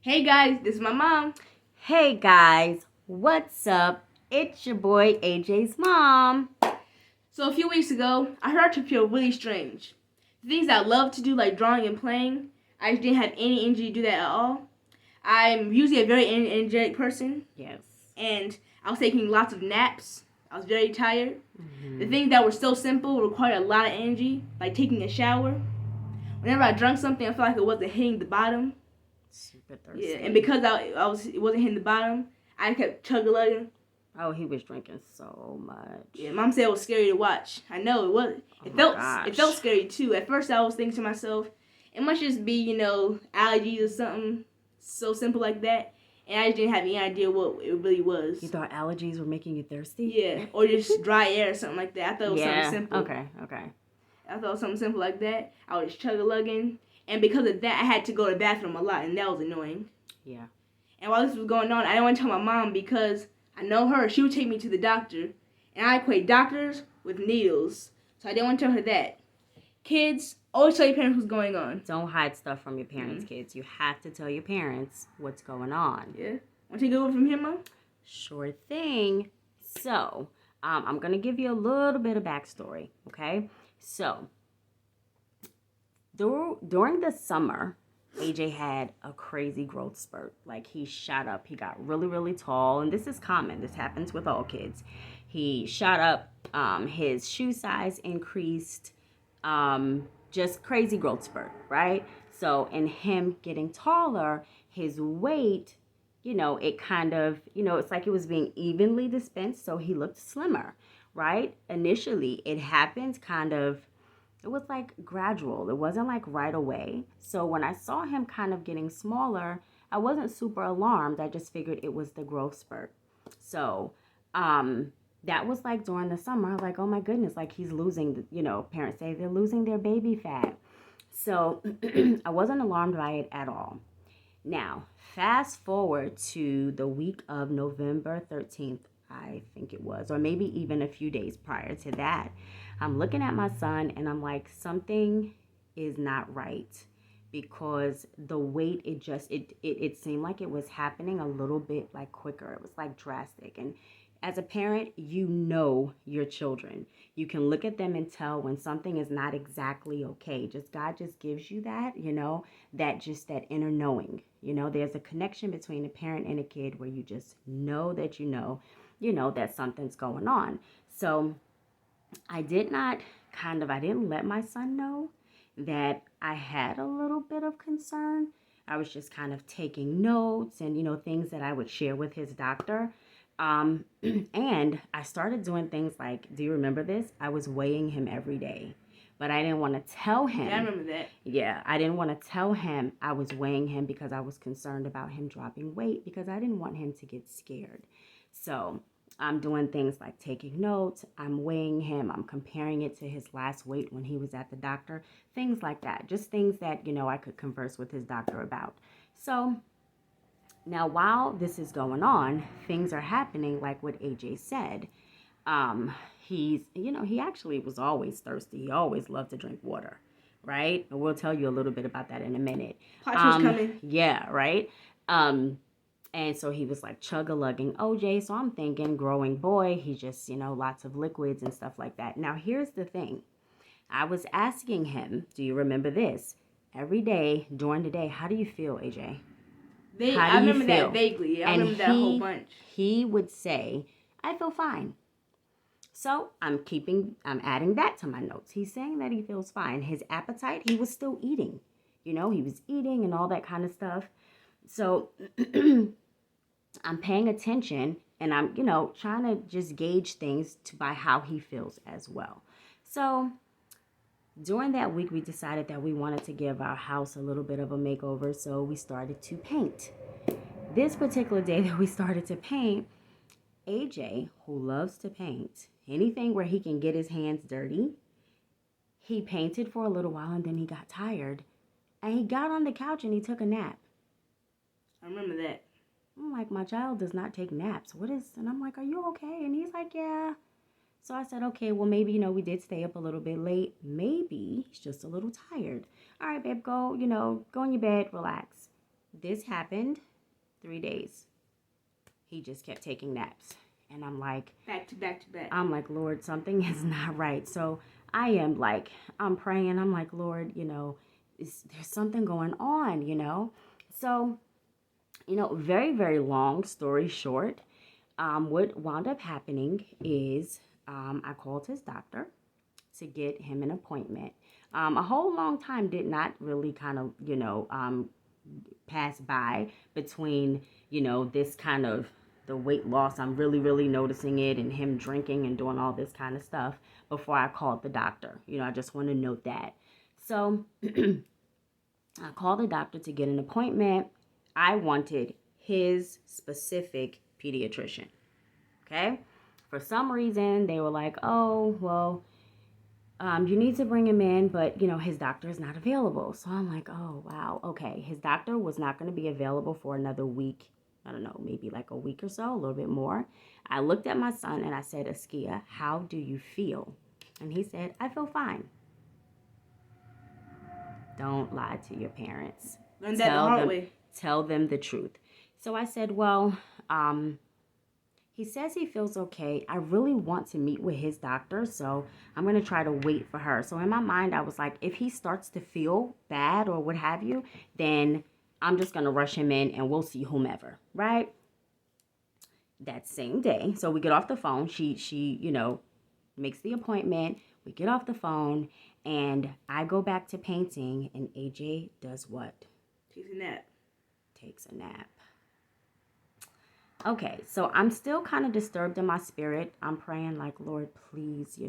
Hey guys, this is my mom. Hey guys, what's up? It's your boy AJ's mom. So a few weeks ago, I started to feel really strange. The things I love to do, like drawing and playing, I just didn't have any energy to do that at all. I'm usually a very energetic person, Yes. and I was taking lots of naps. I was very tired. Mm-hmm. The things that were so simple required a lot of energy, like taking a shower. Whenever I drank something, I felt like it wasn't hitting the bottom. Super thirsty. Yeah, and because it wasn't hitting the bottom, I kept chugging. Oh, he was drinking so much. Yeah, Mom said it was scary to watch. I know it was. It felt scary too. At first, I was thinking to myself, it must just be allergies or something so simple like that. And I just didn't have any idea what it really was. You thought allergies were making you thirsty? Yeah, or just dry air or something like that. I thought it was something simple. Okay. I thought it was something simple like that. I was chug-a-lugging, and because of that, I had to go to the bathroom a lot, and that was annoying. Yeah. And while this was going on, I didn't want to tell my mom because I know her. She would take me to the doctor, and I equate doctors with needles, so I didn't want to tell her that. Kids, always tell your parents what's going on. Don't hide stuff from your parents, kids. You have to tell your parents what's going on. Yeah. Want to take it over from here, Mom? Sure thing. So, I'm going to give you a little bit of backstory, okay? So, during the summer, AJ had a crazy growth spurt. Like, he shot up. He got really, really tall. And this is common. This happens with all kids. He shot up. His shoe size increased. Just crazy growth spurt, right? So in him getting taller, his weight, it kind of, it's like it was being evenly dispensed. So he looked slimmer, right? Initially, it happened kind of, it was like gradual. It wasn't like right away. So when I saw him kind of getting smaller, I wasn't super alarmed. I just figured it was the growth spurt. So, that was like during the summer. I was like, oh my goodness, like he's losing, parents say they're losing their baby fat. So I wasn't alarmed by it at all. Now, fast forward to the week of November 13th, I think it was, or maybe even a few days prior to that. I'm looking at my son and I'm like, something is not right, because the weight, it seemed like it was happening a little bit like quicker. It was like drastic. And as a parent, you know your children. You can look at them and tell when something is not exactly okay. God just gives you that, that inner knowing. There's a connection between a parent and a kid where you just know that that something's going on. So I didn't let my son know that I had a little bit of concern. I was just kind of taking notes and, things that I would share with his doctor. And I started doing things like, do you remember this? I was weighing him every day, but I didn't want to tell him. Yeah, I remember that. Yeah, I didn't want to tell him I was weighing him because I was concerned about him dropping weight, because I didn't want him to get scared. So I'm doing things like taking notes, I'm weighing him, I'm comparing it to his last weight when he was at the doctor, things like that. Just things that, I could converse with his doctor about. So now, while this is going on, things are happening like what AJ said. He actually was always thirsty. He always loved to drink water, right? And we'll tell you a little bit about that in a minute. Pot's coming. Yeah, right? And so he was like chug-a-lugging OJ. So I'm thinking growing boy, he just, lots of liquids and stuff like that. Now, here's the thing. I was asking him, do you remember this? Every day during the day, how do you feel, AJ? I remember that vaguely. I remember that a whole bunch. He would say, I feel fine. So I'm adding that to my notes. He's saying that he feels fine. His appetite, he was still eating. He was eating and all that kind of stuff. So I'm paying attention and I'm, trying to just gauge things by how he feels as well. So during that week, we decided that we wanted to give our house a little bit of a makeover, so we started to paint. This particular day that we started to paint, AJ, who loves to paint, anything where he can get his hands dirty, he painted for a little while and then he got tired. And he got on the couch and he took a nap. I remember that. I'm like, my child does not take naps. And I'm like, are you okay? And he's like, yeah. So I said, okay, well, maybe, we did stay up a little bit late. Maybe he's just a little tired. All right, babe, go in your bed, relax. This happened 3 days. He just kept taking naps. And I'm like, back to back to back. I'm like, Lord, something is not right. So I'm praying. I'm like, Lord, there's something going on. So, very, very long story short, what wound up happening is I called his doctor to get him an appointment. A whole long time did not really kind of, pass by between, this kind of the weight loss. I'm really, really noticing it, and him drinking and doing all this kind of stuff before I called the doctor. I just want to note that. So I called the doctor to get an appointment. I wanted his specific pediatrician. Okay. For some reason, they were like, oh, well, you need to bring him in, but, his doctor is not available. So I'm like, oh, wow. Okay. His doctor was not going to be available for another week. I don't know, maybe like a week or so, a little bit more. I looked at my son and I said, Askia, how do you feel? And he said, I feel fine. Don't lie to your parents. Learn that the hard way. Tell them the truth. So I said, well, he says he feels okay. I really want to meet with his doctor, so I'm going to try to wait for her. So in my mind, I was like, if he starts to feel bad or what have you, then I'm just going to rush him in and we'll see whomever, right? That same day, so we get off the phone. She makes the appointment. We get off the phone, and I go back to painting, and AJ does what? Takes a nap. Okay, so I'm still kind of disturbed in my spirit. I'm praying like, Lord, please,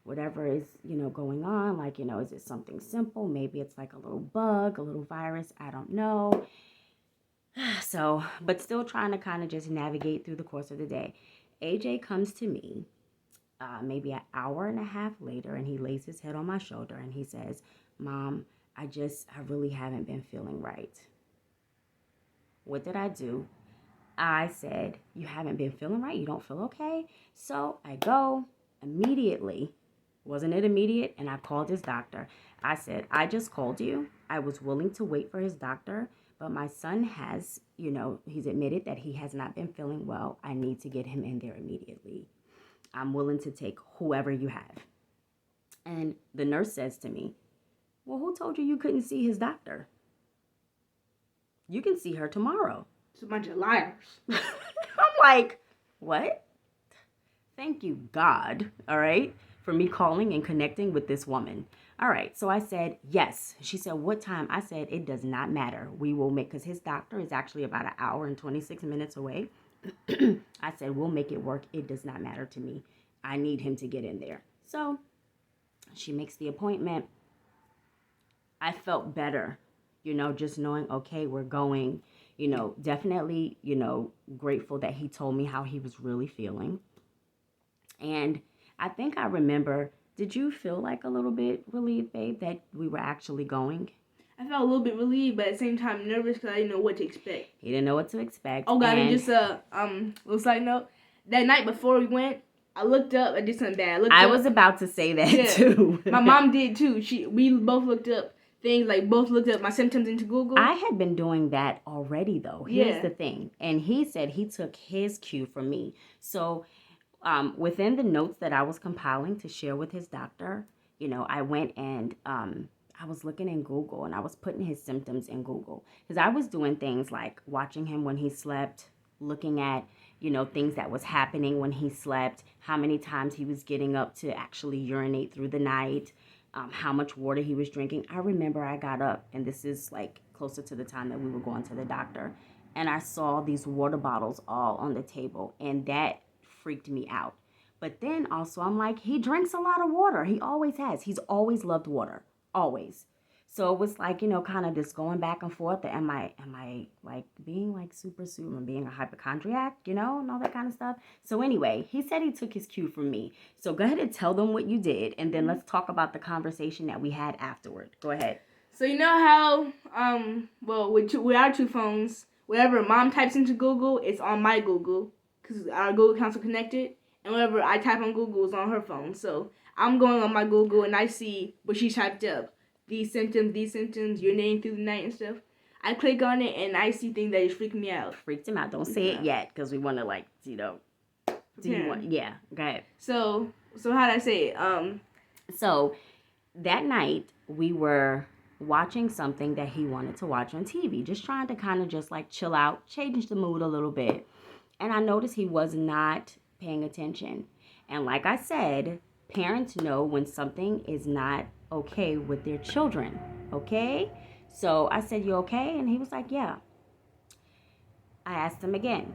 whatever is, going on, like, is it something simple? Maybe it's like a little bug, a little virus. I don't know. So, but still trying to kind of just navigate through the course of the day. AJ comes to me maybe an hour and a half later, and he lays his head on my shoulder and he says, Mom, I really haven't been feeling right. What did I do? I said, you haven't been feeling right? You don't feel okay? So I go immediately. Wasn't it immediate? And I called his doctor. I said, I just called you. I was willing to wait for his doctor, but my son has, he's admitted that he has not been feeling well. I need to get him in there immediately. I'm willing to take whoever you have. And the nurse says to me, well, who told you couldn't see his doctor? You can see her tomorrow. It's a bunch of liars. I'm like, what? Thank you, God, all right, for me calling and connecting with this woman. All right, so I said, yes. She said, what time? I said, it does not matter. We will make, because his doctor is actually about an hour and 26 minutes away. I said, we'll make it work. It does not matter to me. I need him to get in there. So she makes the appointment. I felt better, just knowing, okay, we're going, definitely, grateful that he told me how he was really feeling. And I think I remember, did you feel like a little bit relieved, babe, that we were actually going? I felt a little bit relieved, but at the same time nervous because I didn't know what to expect. He didn't know what to expect. Oh God, and just little side note. That night before we went, I looked up. I did something bad. I was about to say that too. My mom did too. We both looked up things, like both looked up my symptoms into Google. I had been doing that already though. Here's the thing, and he said he took his cue from me. So, within the notes that I was compiling to share with his doctor, I went and I was looking in Google and I was putting his symptoms in Google because I was doing things like watching him when he slept, looking at, things that was happening when he slept, how many times he was getting up to actually urinate through the night, how much water he was drinking. I remember I got up, and this is like closer to the time that we were going to the doctor, and I saw these water bottles all on the table, and that freaked me out. But then also I'm like, he drinks a lot of water. He always has. He's always loved water. Always. So it was like, kind of just going back and forth. Am I like being like super, being a hypochondriac, and all that kind of stuff. So anyway, he said he took his cue from me. So go ahead and tell them what you did. And then let's talk about the conversation that we had afterward. Go ahead. So you know how, with our two phones, whatever mom types into Google, it's on my Google because our Google accounts are connected. And whatever I type on Google is on her phone. So I'm going on my Google and I see what she typed up. These symptoms, urinating through the night and stuff. I click on it and I see things that is freaking me out. Freaked him out. Don't say it yet because we want to do you want? Yeah, go ahead. So how did I say it? So that night we were watching something that he wanted to watch on TV, just trying to kind of just like chill out, change the mood a little bit. And I noticed he was not paying attention. And like I said, parents know when something is not okay with their children, okay? So I said, "You okay?" And he was like, "Yeah." I asked him again,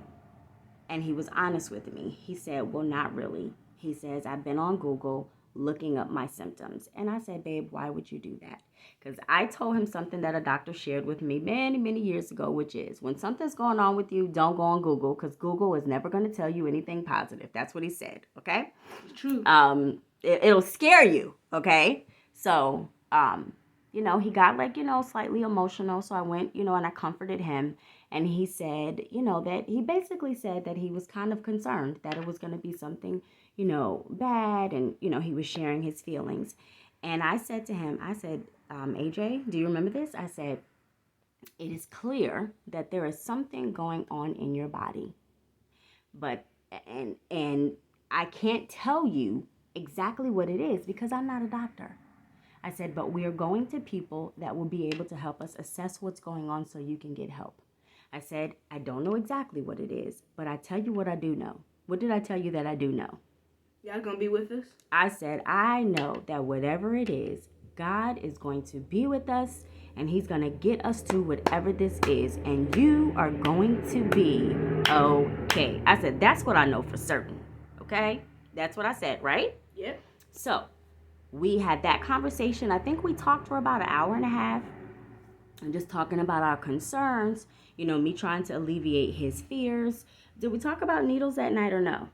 and he was honest with me. He said, "Well, not really." He says, "I've been on Google looking up my symptoms." And I said, "Babe, why would you do that?" Because I told him something that a doctor shared with me many, many years ago, which is when something's going on with you, don't go on Google, because Google is never going to tell you anything positive. That's what he said, okay? It's true. It'll scare you, okay? So, he got slightly emotional. So I went, and I comforted him. And he said, that he basically said that he was kind of concerned that it was going to be something, bad. And, he was sharing his feelings. And I said to him, AJ, do you remember this? I said, it is clear that there is something going on in your body. But, and I can't tell you exactly what it is because I'm not a doctor. I said, but we are going to people that will be able to help us assess what's going on so you can get help. I said, I don't know exactly what it is, but I tell you what I do know. What did I tell you that I do know? Y'all gonna be with us? I said, I know that whatever it is, God is going to be with us and he's going to get us through whatever this is. And you are going to be okay. I said, that's what I know for certain. Okay? That's what I said, right? Yep. So we had that conversation. I think we talked for about an hour and a half. And just talking about our concerns, me trying to alleviate his fears. Did we talk about needles that night or no?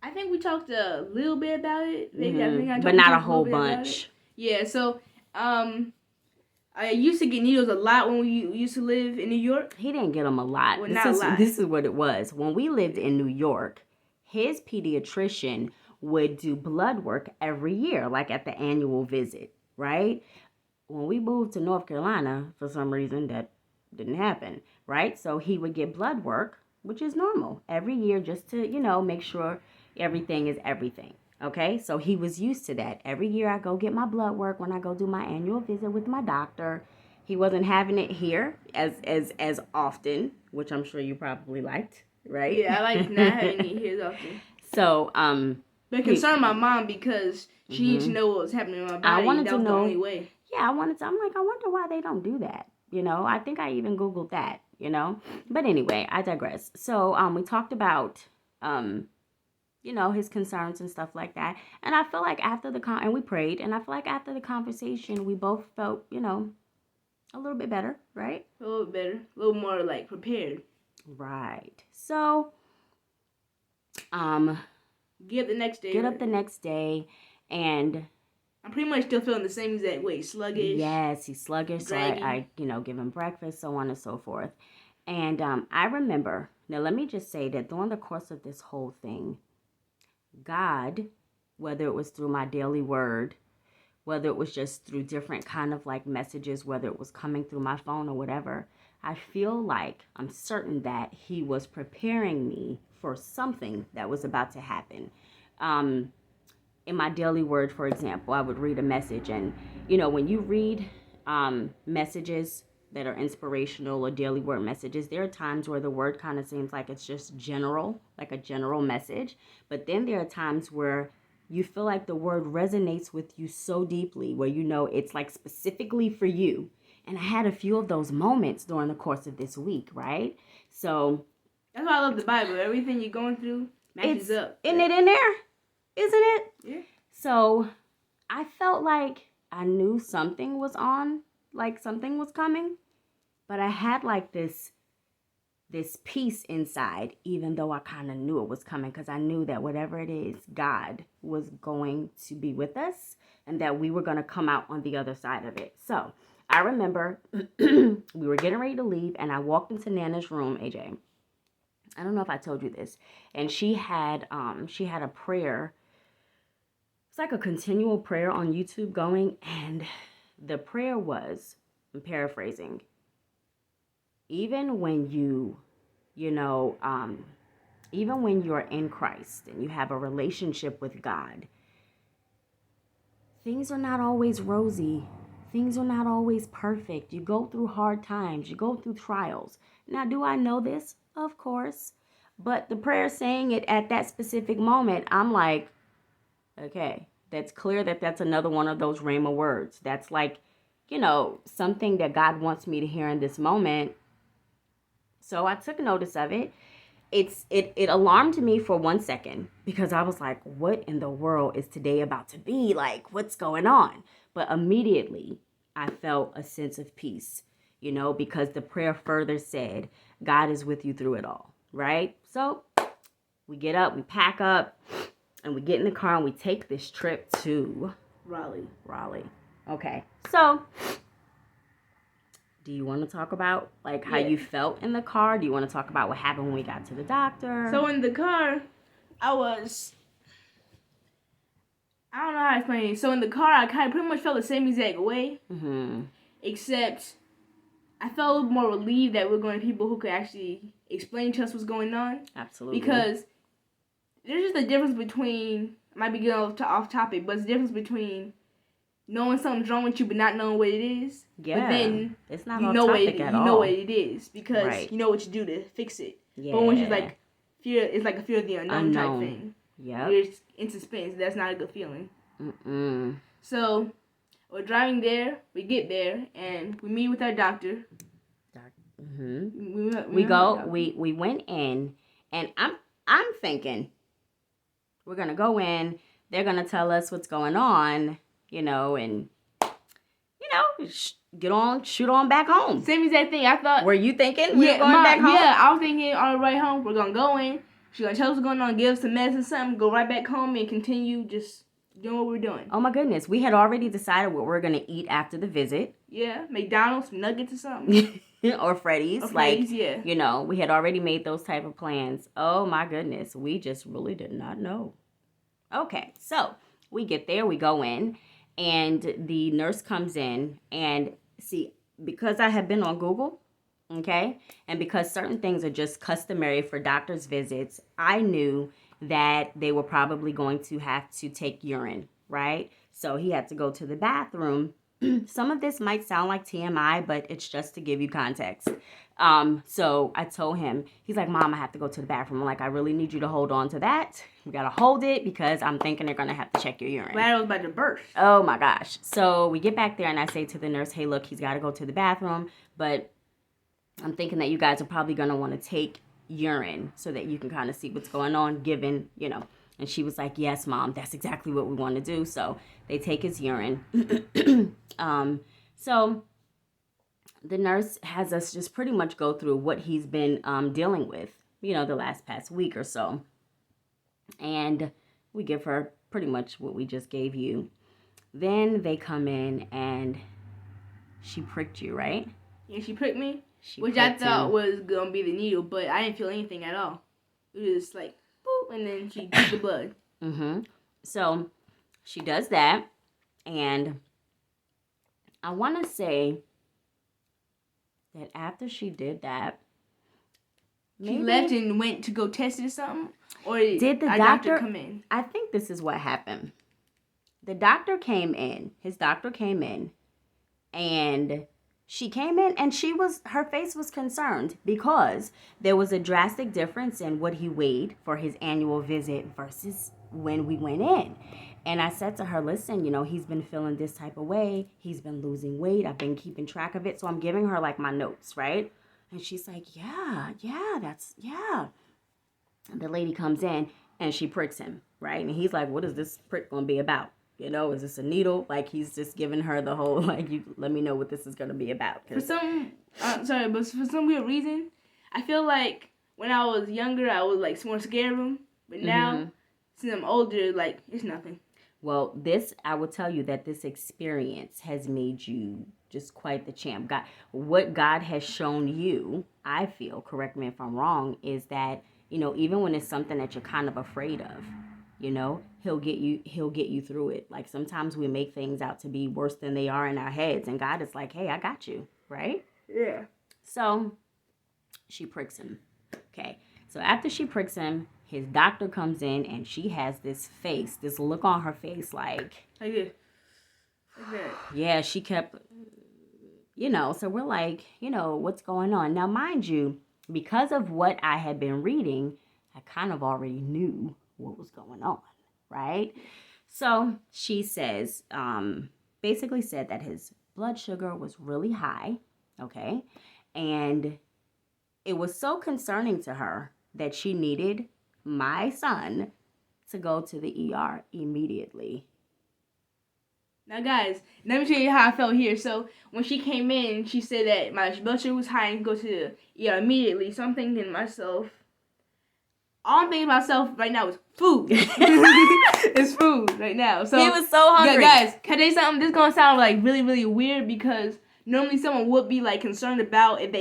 I think we talked a little bit about it. Maybe but not a whole bunch. Yeah, so I used to get needles a lot when we used to live in New York. He didn't get them a lot. Well, not a lot. This is what it was. When we lived in New York, his pediatrician would do blood work every year, like at the annual visit, right? When we moved to North Carolina, for some reason, that didn't happen, right? So he would get blood work, which is normal, every year just to, make sure everything is everything, okay? So he was used to that. Every year I go get my blood work when I go do my annual visit with my doctor. He wasn't having it here as often, which I'm sure you probably liked, right? Yeah, I like not having it here as often. So, but it concerned my mom because she needs to know what was happening in my body. I wanted that to was know. The only way. Yeah, I'm like, I wonder why they don't do that. I think I even Googled that, But anyway, I digress. So we talked about, his concerns and stuff like that. And I feel like after and we prayed, and I feel like after the conversation, we both felt, a little bit better, right? A little bit better. A little more, prepared. Right. So, get up the next day. And I'm pretty much still feeling the same exact way, sluggish. Yes, he's sluggish, draggy. So I give him breakfast, so on and so forth. And I remember, now let me just say that during the course of this whole thing, God, whether it was through my daily word, whether it was just through different kind of messages, whether it was coming through my phone or whatever, I feel like I'm certain that he was preparing me for something that was about to happen. In my daily word, for example, I would read a message. And, when you read messages that are inspirational or daily word messages, there are times where the word kind of seems like it's just general, like a general message. But then there are times where you feel like the word resonates with you so deeply, where it's specifically for you. And I had a few of those moments during the course of this week, right? So that's why I love the Bible. Everything you're going through matches up. Isn't it in there? Isn't it? Yeah. So I felt like I knew something was on, something was coming, but I had this peace inside, even though I kind of knew it was coming, because I knew that whatever it is, God was going to be with us and that we were going to come out on the other side of it. So I remember we were getting ready to leave, and I walked into Nana's room, AJ. I don't know if I told you this. And she had a prayer. It's like a continual prayer on YouTube going. And the prayer was, I'm paraphrasing. Even when even when you're in Christ and you have a relationship with God, things are not always rosy. Things are not always perfect. You go through hard times. You go through trials. Now, do I know this? Of course. But the prayer saying it at that specific moment, I'm like, okay, that's clear that's another one of those Rhema words. That's like, something that God wants me to hear in this moment. So I took notice of it. It alarmed me for 1 second because I was like, what in the world is today about to be? Like, what's going on? But immediately I felt a sense of peace, because the prayer further said, God is with you through it all, right? So we get up, we pack up, and we get in the car and we take this trip to Raleigh. Okay. So do you want to talk about how you felt in the car? Do you want to talk about what happened when we got to the doctor? So in the car, I don't know how to explain it. So in the car, I kind of pretty much felt the same exact way. Mm-hmm. Except I felt a little more relieved that we're going to people who could actually explain to us what's going on. Absolutely. Because there's just a difference between, I might be getting off topic, but it's the difference between knowing something's wrong with you but not knowing what it is. Yeah. But then it's not you know what it is because you know what you do to fix it. Yeah. But when it's like fear, it's like a fear of the unknown. Type thing. Yeah. You're in suspense. That's not a good feeling. Mm-mm. So we're driving there. We get there and we meet with our doctor. Mm-hmm. We went in, and I'm thinking we're gonna go in. They're gonna tell us what's going on, and shoot on back home. Same exact thing. I thought. Were you thinking we were going back home? Yeah, I was thinking on the way home we're gonna go in. She's gonna tell us what's going on, give us some medicine, something, go right back home and continue just doing what we're doing. Oh my goodness, we had already decided what we're gonna eat after the visit. Yeah, McDonald's, nuggets or something. or Freddy's. Yeah. We had already made those type of plans. Oh my goodness, we just really did not know. Okay, so we get there, we go in, and the nurse comes in, and see, because I have been on Google, okay, and because certain things are just customary for doctor's visits, I knew that they were probably going to have to take urine, right? So he had to go to the bathroom. Some of this might sound like TMI, but it's just to give you context. So I told him, he's like, Mom, I have to go to the bathroom. I'm like, I really need you to hold on to that. We got to hold it because I'm thinking they're going to have to check your urine. Glad I was about to burst. Oh my gosh. So we get back there and I say to the nurse, hey, look, he's got to go to the bathroom, but I'm thinking that you guys are probably going to want to take urine so that you can kind of see what's going on given, And she was like, yes, Mom, that's exactly what we want to do. So they take his urine. So the nurse has us just pretty much go through what he's been dealing with, the past week or so. And we give her pretty much what we just gave you. Then they come in and she pricked you, right? Yeah, she pricked me, which I thought was going to be the needle, but I didn't feel anything at all. It was like, boop, and then she took the blood. Mm-hmm. So she does that, and I want to say that after she did that, she left and went to go test it or something? Or did the doctor come in? I think this is what happened. The doctor came in. His doctor came in, and she came in, and her face was concerned because there was a drastic difference in what he weighed for his annual visit versus when we went in. And I said to her, listen, he's been feeling this type of way. He's been losing weight. I've been keeping track of it. So I'm giving her my notes, right? And she's like, yeah. And the lady comes in and she pricks him, right? And he's like, what is this prick going to be about? Is this a needle? He's just giving her the whole, you let me know what this is going to be about. For some weird reason, I feel like when I was younger, I was more scared of him. But now, since I'm older, it's nothing. Well, I will tell you that this experience has made you just quite the champ. What God has shown you, I feel, correct me if I'm wrong, is that, even when it's something that you're kind of afraid of, You know, he'll get you through it. Like sometimes we make things out to be worse than they are in our heads, and God is like, hey, I got you, right? Yeah. So she pricks him. Okay. So after she pricks him, his doctor comes in and she has this look on her face like this. Like that. Yeah, she kept, so we're like, what's going on? Now, mind you, because of what I had been reading, I kind of already knew what was going on, right? So she says, basically said that his blood sugar was really high, okay? And it was so concerning to her that she needed my son to go to the ER immediately. Now, guys, let me tell you how I felt here. So, when she came in, she said that my blood sugar was high and go to the ER immediately. So, I'm thinking to myself, all I'm thinking to myself right now is food. It's food right now. So he was so hungry. Guys, can I tell you something? This is going to sound like really, really weird because normally someone would be like concerned about if they